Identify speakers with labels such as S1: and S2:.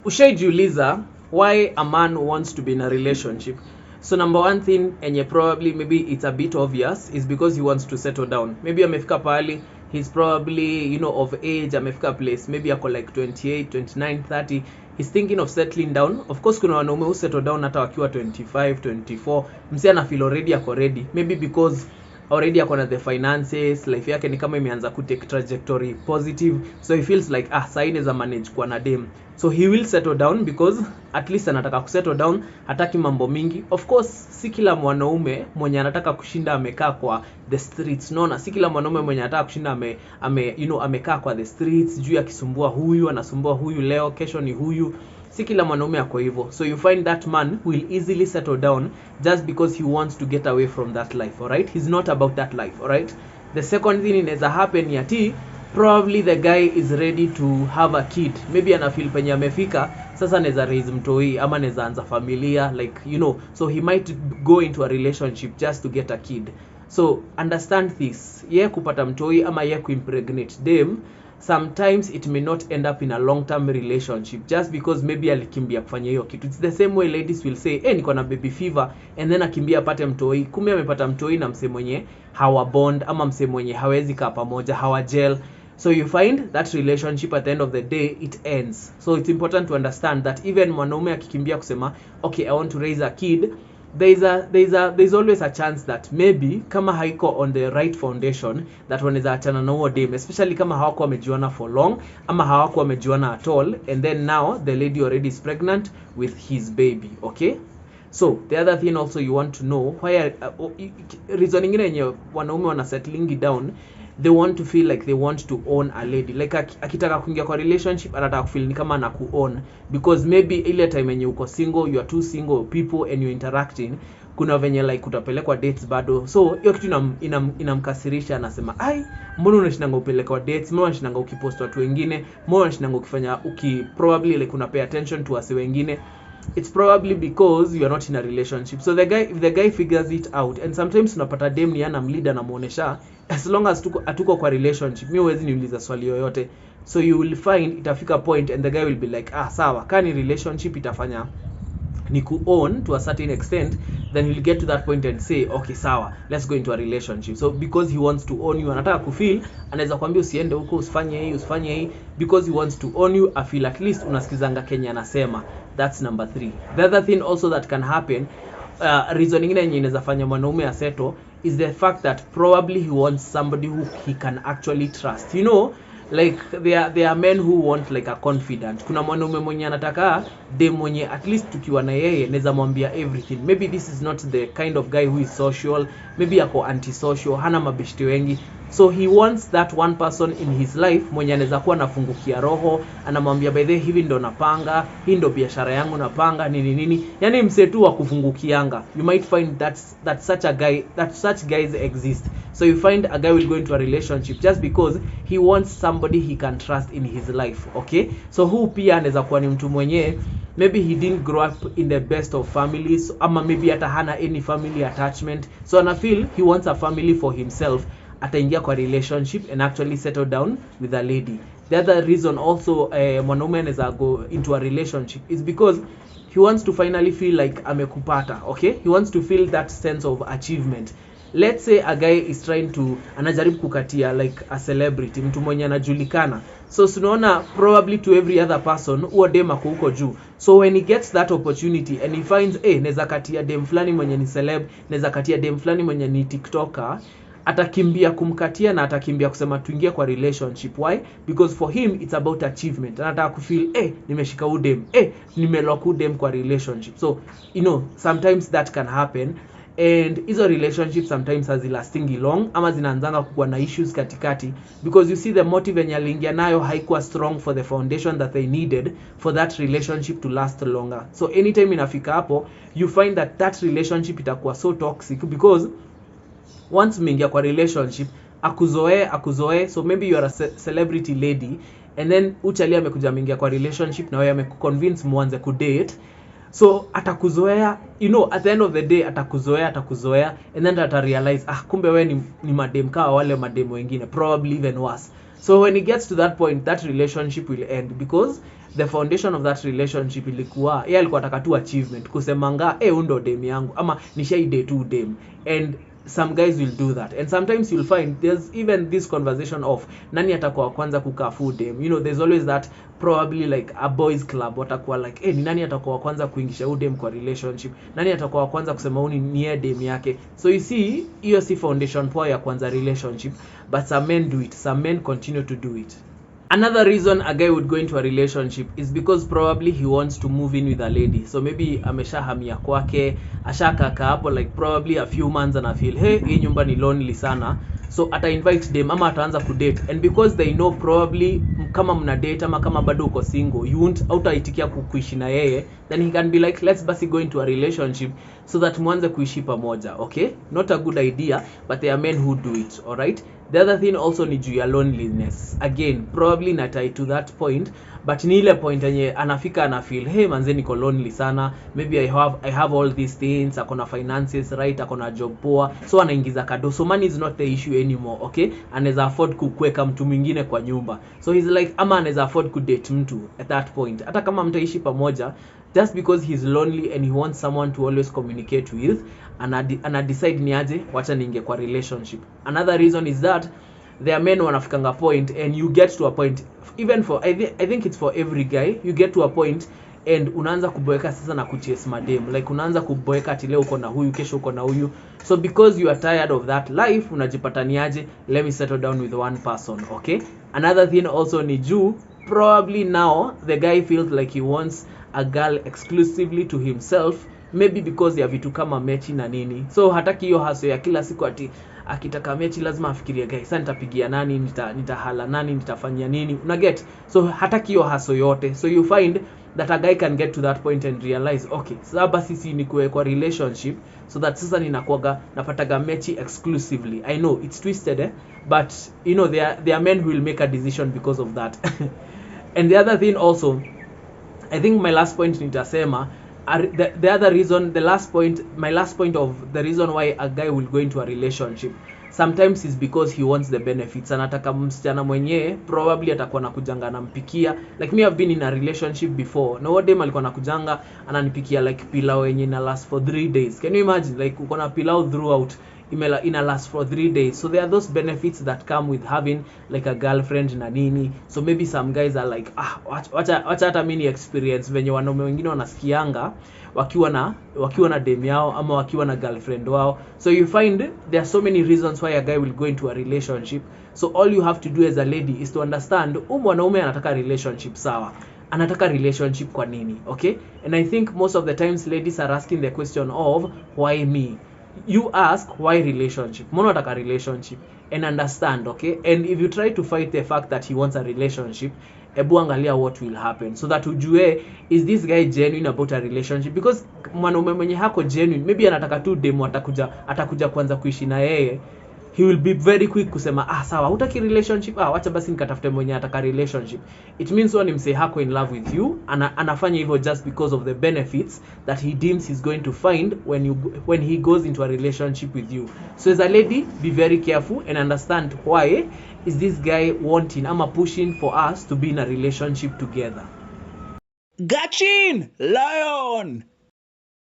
S1: Ushaijiuliza why a man wants to be in a relationship? So number one thing, and probably maybe it's a bit obvious, is because he wants to settle down. Maybe amefika pahali, he's probably, of age, amefika place, maybe ako like 28, 29, 30. He's thinking of settling down. Of course kuna wanaume who settle down hata wakiwa 25, 24. Msi ana feel already ako ready. Maybe because already akona the finances, life yake ni kama imeanza ku take trajectory positive, so he feels like sasa inaweza manage kwa na dem, so he will settle down because at least anataka ku settle down, hataki mambo mingi. Of course si kila mwanaume mwenye anataka kushinda amekaa kwa the streets, naona si kila mwanaume mwenye anataka kushinda amekaa kwa the streets juu akisumbua huyu anasumbua huyu, leo kesho ni huyu. Si kila mwanaume ako hivyo. So you find that man will easily settle down just because he wants to get away from that life, alright? He's not about that life, alright? The second thing inaweza happen yati, probably the guy is ready to have a kid. Maybe ana feel penye amefika sasa anaweza raise mtoi ama anaweza anza familia, like so he might go into a relationship just to get a kid. So understand this, kupata mtoi ama kuimpregnate dem, sometimes it may not end up in a long-term relationship just because maybe alikimbia kufanya hiyo kitu. It's the same way ladies will say, niko na baby fever, and then akimbia apate mtoi, kumbe amepata mtoi na mse mwenye hawa bond ama mse mwenye hawezi kaa pamoja, hawa gel. So you find that relationship at the end of the day it ends. So it's important to understand that even mwanaume akikimbia kusema okay, I want to raise a kid, there's always a chance that maybe kama haiko on the right foundation that wanaweza achana na huo dem, especially kama hawako wamejuana for long ama hawako wamejuana at all, and then now the lady already is pregnant with his baby. Okay, so the other thing also you want to know why reason nyingine yenye wanaume wana settling down, they want to feel like they want to own a lady. Like akitaka kuingia kwa relationship anataka kufeel ni kama anaku own, because maybe ile time yenye uko single, you are two single people and you interacting, kuna venye like utapelekwa dates bado. So hiyo kitu inamkasirisha, anasema mbona unashinanga upelekwa dates, mbona unashinanga ukipost watu wengine, mbona unashinanga ukifanya probably like una pay attention to wase wengine. It's probably because you are not in a relationship. So if the guy figures it out, and sometimes unapata dem ni ana mlida na muonesha, as long as atuko kwa relationship, mimi huwezi niuliza swali yoyote. So you will find itafika point and the guy will be like sawa, kani relationship itafanya ni ku own to a certain extent, then he'll get to that point and say okay sawa, let's go into a relationship. So because he wants to own you, anataka kufeel, anaweza kuambia usiende huko, usifanye hii because he wants to own you. I feel at least unasikizanga Kenya anasema. That's number 3. The other thing also that can happen, reason nyingine yenye inaweza fanya mwanaume aseto, is the fact that probably he wants somebody who he can actually trust. Like there are men who want like a confidant. Kuna mwanaume mwenye anataka dem mwenye at least tukiwa na yeye naweza mwambia everything. Maybe this is not the kind of guy who is social, maybe ako antisocial, hana mabeshte wengi. So he wants that one person in his life mwenye anaweza kuwa nafungukia roho, anamwambia by the hivi ndo napanga, hii ndo biashara yangu napanga, nini. Yani msetu wa kufungukianga. You might find that such guys exist. So you find a guy will go into a relationship just because he wants somebody he can trust in his life. Okay, so who pia anaweza kuwa ni mtu mwenye maybe he didn't grow up in the best of families, ama maybe hata hana any family attachment, so ana feel he wants a family for himself. Ataingia kwa relationship and actually settle down with a lady. The other reason also mwanaume anaweza go into a relationship is because he wants to finally feel like amekupata. Okay, he wants to feel that sense of achievement. Let's say a guy is trying to anajaribu kukatia like a celebrity, mtu mwenye anajulikana. So tunaona probably to every other person huo dem ako huko juu. So when he gets that opportunity and he finds naweza katia dem fulani mwenye ni celeb, naweza katia dem fulani mwenye ni TikToker, atakimbia kumkatia na atakimbia kusema tuingie kwa relationship. Why? Because for him it's about achievement. Anataka kufeel nimeshika udem, nimelock udem kwa relationship. So sometimes that can happen, and hizo relationships sometimes hazilastingi long ama zinaanzanga kuwa na issues katikati, because you see the motive yenye aliingia nayo haikuwa strong for the foundation that they needed for that relationship to last longer. So anytime inafika hapo, you find that relationship itakuwa so toxic because once umeingia kwa relationship akuzoe. So maybe you are a celebrity lady and then uchali amekuja ameingia kwa relationship na wewe amekuconvince muanze kudate. So atakuzoea, at the end of the day atakuzoea and then ata realize kumbe wewe ni madem kama wale madem wengine, probably even worse. So when it gets to that point, that relationship will end, because the foundation of that relationship ilikuwa yeye alikuwa anataka tu achievement, kusemanga undo dem yangu ama nishaide tu dem. And some guys will do that, and sometimes you'll find there's even this conversation of nani atakuwa kwanza kukaa full dem. You know, there's always that, probably like a boys club, watakuwa like ni nani atakuwa kwanza kuingisha udem kwa relationship, nani atakuwa kwanza kusema ni dem yake. So you see, hiyo si foundation poa ya kwanza relationship, but some men do it, some men continue to do it. Another reason a guy would go into a relationship is because probably he wants to move in with a lady. So maybe ameshahamia kwake, ashakaka hapo like probably a few months, and I feel hii nyumba ni lonely sana, so ata invite them ama ataanza kudate. And because they know probably kama mna date ama kama bado uko single, you won't hautaitikia kuishi na yeye, then he can be like, let's basi go into a relationship so that mwanze kuishi pamoja. Okay, not a good idea, but there are men who do it. All right. The other thing also ni juu ya loneliness. Again, probably not tied to that point, but ni ile point yenye anafika ana feel, hey manze niko lonely sana, maybe I have all these things, akona finances right, akona job poa, so anaingiza kado. So money is not the issue anymore. Okay, anaweza afford kukweka mtu mwingine kwa nyumba, so he's like, ama anaweza afford kudate mtu at that point, hata kama mtaishi pamoja, just because he's lonely and he wants someone to always communicate with, ana decide ni aje wacha niingie kwa relationship. Another reason is that there are men wanafikanga point, and you get to a point, even for I think it's for every guy, you get to a point and unaanza kuboeka sasa na kuchase madem, like unaanza kuboeka ati leo uko na huyu, kesho uko na huyu. So because you are tired of that life, unajipata niaje, let me settle down with one person. Okay, another thing also ni juu probably now the guy feels like he wants a girl exclusively to himself, maybe because ya vitu kama mechi na nini. So hataki hiyo haso ya kila siku ati akitaka mechi lazima afikirie guys, sasa nitapigia nani, nitahala nani, nitafanyia nini, una get. So hataki hiyo haso yote. So you find that a guy can get to that point and realize, okay, sasa basi si ni kwa relationship, so that sasa ninakuaga napataga mechi exclusively. I know it's twisted, but you know there are men who will make a decision because of that. And the other thing also, I think my last point nitasema, the other reason, my last point of the reason why a guy will go into a relationship sometimes is because he wants the benefits. Anataka msichana mwenyewe probably atakuwa nakujanga anampikia, like me I've been in a relationship before, na what dem alikuwa nakujanga ananipikia like pilau yenye na last for 3 days. Can you imagine, like uko na pilau throughout, ina last for 3 days. So there are those benefits that come with having like a girlfriend na nini. So maybe some guys are like, wacha hata mini experience venye wanaume wengine wanasikianga wakiwa na dem yao ama wakiwa na girlfriend wao. So you find there are so many reasons why a guy will go into a relationship. So all you have to do as a lady is to understand, mwanaume anataka relationship, sawa, anataka relationship kwa nini? Okay, and I think most of the times ladies are asking the question of, why me? You ask, why relationship? Mbona unataka relationship? And understand. Okay, and if you try to fight the fact that he wants a relationship, ebu angalia what will happen, so that ujue, is this guy genuine about a relationship? Because mwanaume mwenye hako genuine, maybe anataka tu demo, atakuja kwanza kuishi na yeye, he will be very quick kusema, sawa, hutaki relationship, wacha basi nikatafute mwenye ataka relationship. It means when mse hako in love with you, anafanya hivyo just because of the benefits that he deems he's going to find when he goes into a relationship with you. So as a lady, be very careful and understand, why is this guy wanting ama pushing for us to be in a relationship together.
S2: Gachin Lion